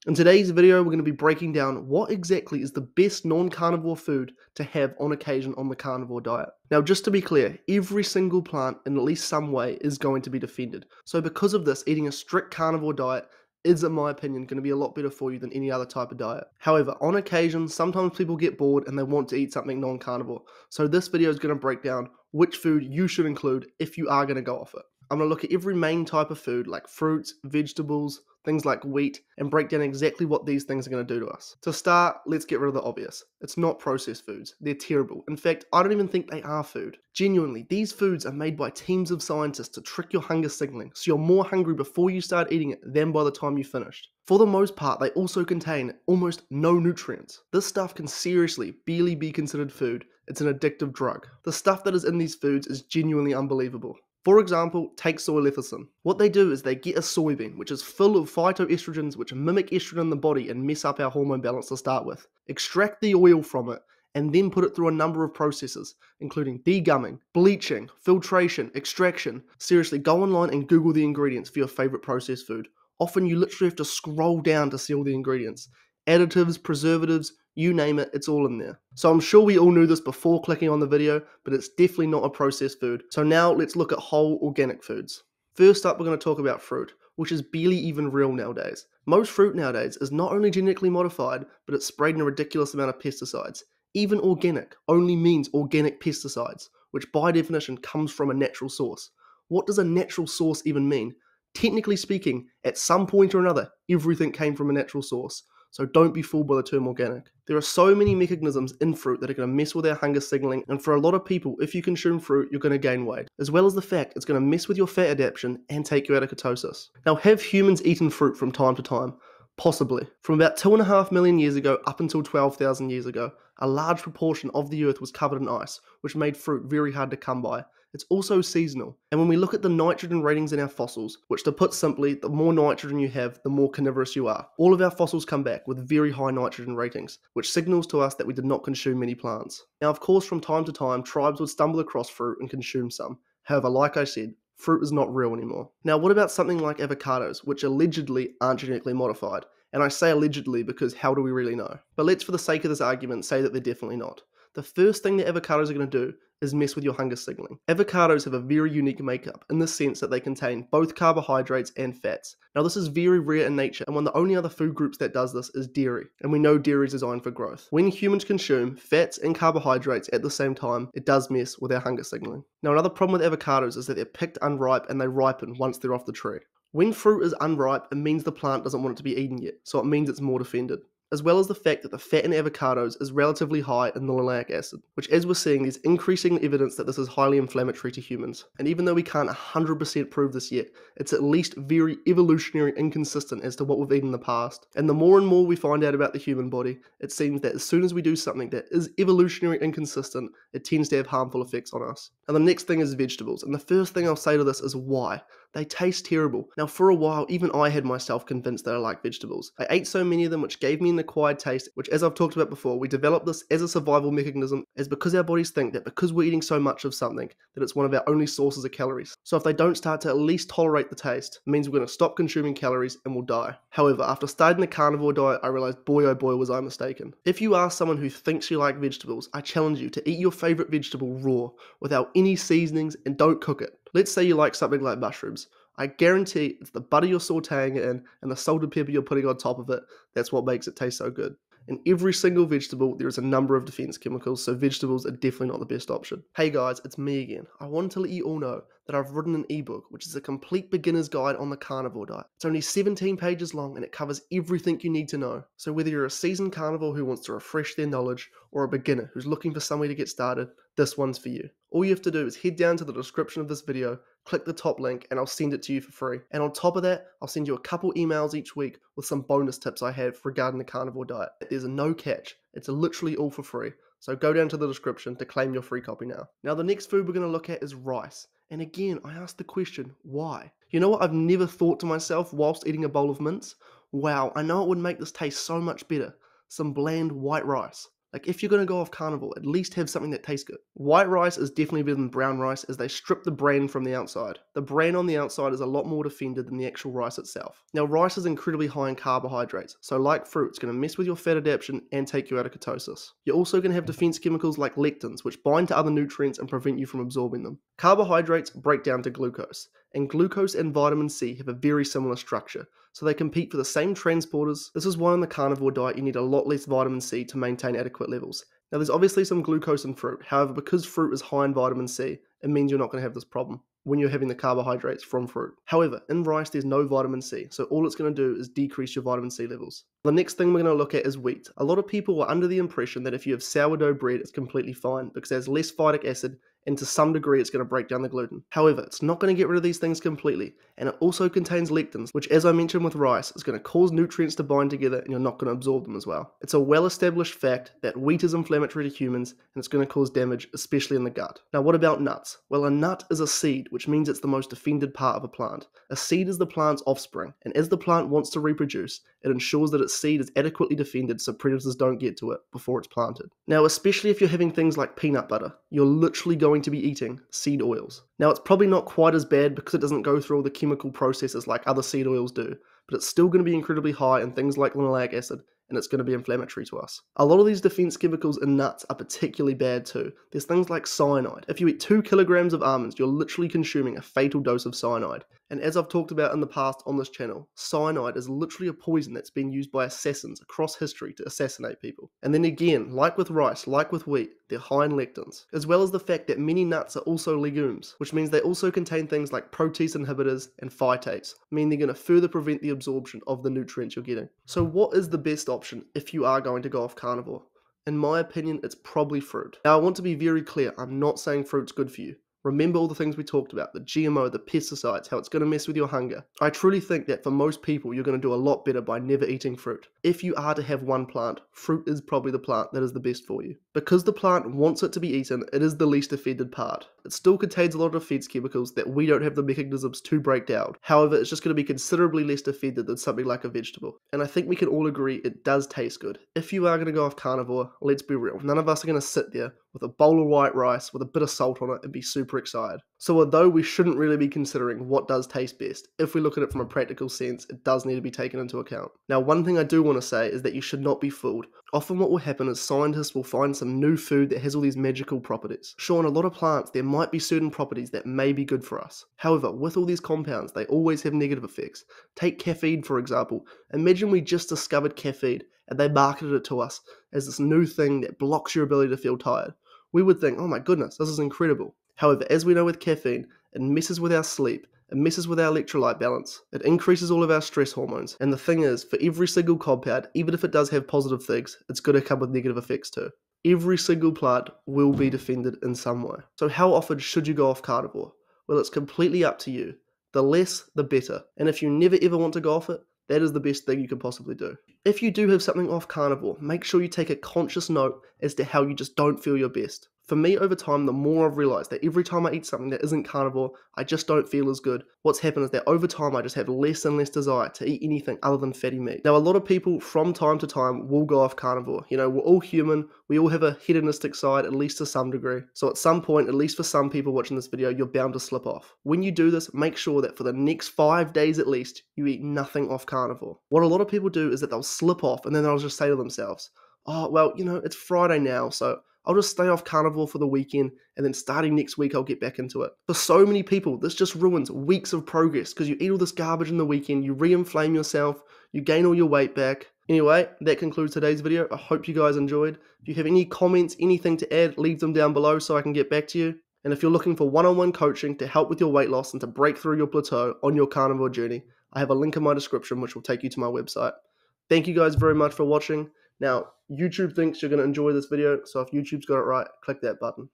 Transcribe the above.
In today's video, we're going to be breaking down what exactly is the best non-carnivore food to have on occasion on the carnivore diet. Now, just to be clear, every single plant in at least some way is going to be defended. So because of this, eating a strict carnivore diet is, in my opinion, going to be a lot better for you than any other type of diet. However, on occasion, sometimes people get bored and they want to eat something non-carnivore. So this video is going to break down which food you should include if you are going to go off it. I'm going to look at every main type of food like fruits, vegetables, things like wheat, and break down exactly what these things are going to do to us. To start, let's get rid of the obvious. It's not processed foods. They're terrible. In fact, I don't even think they are food. Genuinely, these foods are made by teams of scientists to trick your hunger signaling, so you're more hungry before you start eating it than by the time you finished. For the most part, they also contain almost no nutrients. This stuff can seriously barely be considered food. It's an addictive drug. The stuff that is in these foods is genuinely unbelievable. For example, take soy lecithin. What they do is they get a soybean, which is full of phytoestrogens which mimic estrogen in the body and mess up our hormone balance to start with, extract the oil from it, and then put it through a number of processes, including degumming, bleaching, filtration, extraction. Seriously, go online and Google the ingredients for your favorite processed food. Often you literally have to scroll down to see all the ingredients. Additives, preservatives, you name it, it's all in there. So I'm sure we all knew this before clicking on the video, but it's definitely not a processed food. So now let's look at whole organic foods. First up, we're going to talk about fruit, which is barely even real nowadays. Most fruit nowadays is not only genetically modified, but it's sprayed in a ridiculous amount of pesticides. Even organic only means organic pesticides, which by definition comes from a natural source. What does a natural source even mean? Technically speaking, at some point or another, everything came from a natural source. So don't be fooled by the term organic. There are so many mechanisms in fruit that are going to mess with our hunger signaling, and for a lot of people, if you consume fruit, you're going to gain weight, as well as the fact it's going to mess with your fat adaptation and take you out of ketosis. Now, have humans eaten fruit from time to time? Possibly. From about 2.5 million years ago up until 12,000 years ago, a large proportion of the earth was covered in ice, which made fruit very hard to come by. It's also seasonal. And when we look at the nitrogen ratings in our fossils, which to put simply, the more nitrogen you have, the more carnivorous you are. All of our fossils come back with very high nitrogen ratings, which signals to us that we did not consume many plants. Now, of course, from time to time, tribes would stumble across fruit and consume some. However, like I said, fruit is not real anymore. Now, what about something like avocados, which allegedly aren't genetically modified? And I say allegedly because how do we really know? But let's, for the sake of this argument, say that they're definitely not. The first thing that avocados are going to do is mess with your hunger signaling. Avocados have a very unique makeup in the sense that they contain both carbohydrates and fats. Now, this is very rare in nature, and one of the only other food groups that does this is dairy, and we know dairy is designed for growth. When humans consume fats and carbohydrates at the same time, it does mess with our hunger signaling. Now, another problem with avocados is that they're picked unripe and they ripen once they're off the tree. When fruit is unripe, it means the plant doesn't want it to be eaten yet, so it means it's more defended, as well as the fact that the fat in avocados is relatively high in linoleic acid, which, as we're seeing, there's increasing evidence that this is highly inflammatory to humans. And even though we can't 100% prove this yet, it's at least very evolutionary inconsistent as to what we've eaten in the past. And the more and more we find out about the human body, it seems that as soon as we do something that is evolutionary inconsistent, it tends to have harmful effects on us. And the next thing is vegetables, and the first thing I'll say to this is why. They taste terrible. Now, for a while, even I had myself convinced that I like vegetables. I ate so many of them, which gave me an acquired taste, which, as I've talked about before, we developed this as a survival mechanism, is because our bodies think that because we're eating so much of something, that it's one of our only sources of calories. So if they don't start to at least tolerate the taste, it means we're going to stop consuming calories and we'll die. However, after starting the carnivore diet, I realized, boy oh boy was I mistaken. If you are someone who thinks you like vegetables, I challenge you to eat your favorite vegetable raw, without any seasonings, and don't cook it. Let's say you like something like mushrooms. I guarantee it's the butter you're sauteing it in and the salted pepper you're putting on top of it that's what makes it taste so good. In every single vegetable, there is a number of defense chemicals, so vegetables are definitely not the best option. Hey guys, it's me again. I wanted to let you all know that I've written an ebook, which is a complete beginner's guide on the carnivore diet. It's only 17 pages long and it covers everything you need to know. So whether you're a seasoned carnivore who wants to refresh their knowledge, or a beginner who's looking for some way to get started, this one's for you. All you have to do is head down to the description of this video, click the top link, and I'll send it to you for free. And on top of that, I'll send you a couple emails each week with some bonus tips I have regarding the carnivore diet. There's no catch. It's literally all for free. So go down to the description to claim your free copy now. Now, the next food we're going to look at is rice. And again, I ask the question, why? You know what I've never thought to myself whilst eating a bowl of mince? Wow, I know it would make this taste so much better. Some bland white rice. Like, if you're going to go off carnivore, at least have something that tastes good. White rice is definitely better than brown rice as they strip the bran from the outside. The bran on the outside is a lot more defended than the actual rice itself. Now, rice is incredibly high in carbohydrates, so like fruit, it's going to mess with your fat adaptation and take you out of ketosis. You're also going to have defense chemicals like lectins, which bind to other nutrients and prevent you from absorbing them. Carbohydrates break down to glucose, and glucose and vitamin C have a very similar structure, so they compete for the same transporters. This is why on the carnivore diet you need a lot less vitamin C to maintain adequate levels. Now, there's obviously some glucose in fruit. However, because fruit is high in vitamin C, it means you're not going to have this problem when you're having the carbohydrates from fruit. However, in rice there's no vitamin C, so all it's going to do is decrease your vitamin C levels. The next thing we're going to look at is wheat. A lot of people are under the impression that if you have sourdough bread it's completely fine because it has less phytic acid and to some degree it's going to break down the gluten. However, it's not going to get rid of these things completely, and it also contains lectins, which, as I mentioned with rice, is going to cause nutrients to bind together and you're not going to absorb them as well. It's a well-established fact that wheat is inflammatory to humans and it's going to cause damage, especially in the gut. Now, what about nuts? Well, a nut is a seed, which means it's the most defended part of a plant. A seed is the plant's offspring, and as the plant wants to reproduce, it ensures that its seed is adequately defended so predators don't get to it before it's planted. Now, especially if you're having things like peanut butter, you're literally going to be eating seed oils. Now, it's probably not quite as bad because it doesn't go through all the chemical processes like other seed oils do, but it's still going to be incredibly high in things like linoleic acid, and it's going to be inflammatory to us. A lot of these defense chemicals in nuts are particularly bad too. There's things like cyanide. If you eat 2 kilograms of almonds, you're literally consuming a fatal dose of cyanide. And as I've talked about in the past on this channel, cyanide is literally a poison that's been used by assassins across history to assassinate people. And then again, like with rice, like with wheat, they're high in lectins, as well as the fact that many nuts are also legumes, which means they also contain things like protease inhibitors and phytates, meaning they're going to further prevent the absorption of the nutrients you're getting. So what is the best option if you are going to go off carnivore? In my opinion, it's probably fruit. Now, I want to be very clear, I'm not saying fruit's good for you. Remember all the things we talked about, the GMO, the pesticides, how it's going to mess with your hunger. I truly think that for most people, you're going to do a lot better by never eating fruit. If you are to have one plant, fruit is probably the plant that is the best for you. Because the plant wants it to be eaten, it is the least offended part. It still contains a lot of defense chemicals that we don't have the mechanisms to break down. However, it's just going to be considerably less offended than something like a vegetable. And I think we can all agree it does taste good. If you are going to go off carnivore, let's be real, none of us are going to sit there with a bowl of white rice with a bit of salt on it and be super excited. So although we shouldn't really be considering what does taste best, if we look at it from a practical sense, it does need to be taken into account. Now, one thing I do want to say is that you should not be fooled. Often what will happen is scientists will find some new food that has all these magical properties. Sure, in a lot of plants, there might be certain properties that may be good for us. However, with all these compounds, they always have negative effects. Take caffeine, for example. Imagine we just discovered caffeine and they marketed it to us as this new thing that blocks your ability to feel tired. We would think, oh my goodness, this is incredible. However, as we know with caffeine, it messes with our sleep, it messes with our electrolyte balance, it increases all of our stress hormones, and the thing is, for every single compound, even if it does have positive things, it's going to come with negative effects too. Every single plant will be defended in some way. So how often should you go off carnivore? Well, it's completely up to you. The less, the better. And if you never ever want to go off it, that is the best thing you can possibly do. If you do have something off carnivore, make sure you take a conscious note as to how you just don't feel your best. For me, over time, the more I've realized that every time I eat something that isn't carnivore, I just don't feel as good. What's happened is that over time, I just have less and less desire to eat anything other than fatty meat. Now, a lot of people from time to time will go off carnivore. You know, we're all human. We all have a hedonistic side, at least to some degree. So at some point, at least for some people watching this video, you're bound to slip off. When you do this, make sure that for the next 5 days at least, you eat nothing off carnivore. What a lot of people do is that they'll slip off and then they'll just say to themselves, oh, well, you know, it's Friday now, so I'll just stay off carnivore for the weekend, and then starting next week, I'll get back into it. For so many people, this just ruins weeks of progress because you eat all this garbage in the weekend, you re-inflame yourself, you gain all your weight back. Anyway, that concludes today's video. I hope you guys enjoyed. If you have any comments, anything to add, leave them down below so I can get back to you. And if you're looking for one-on-one coaching to help with your weight loss and to break through your plateau on your carnivore journey, I have a link in my description which will take you to my website. Thank you guys very much for watching. Now, YouTube thinks you're going to enjoy this video, so if YouTube's got it right, click that button.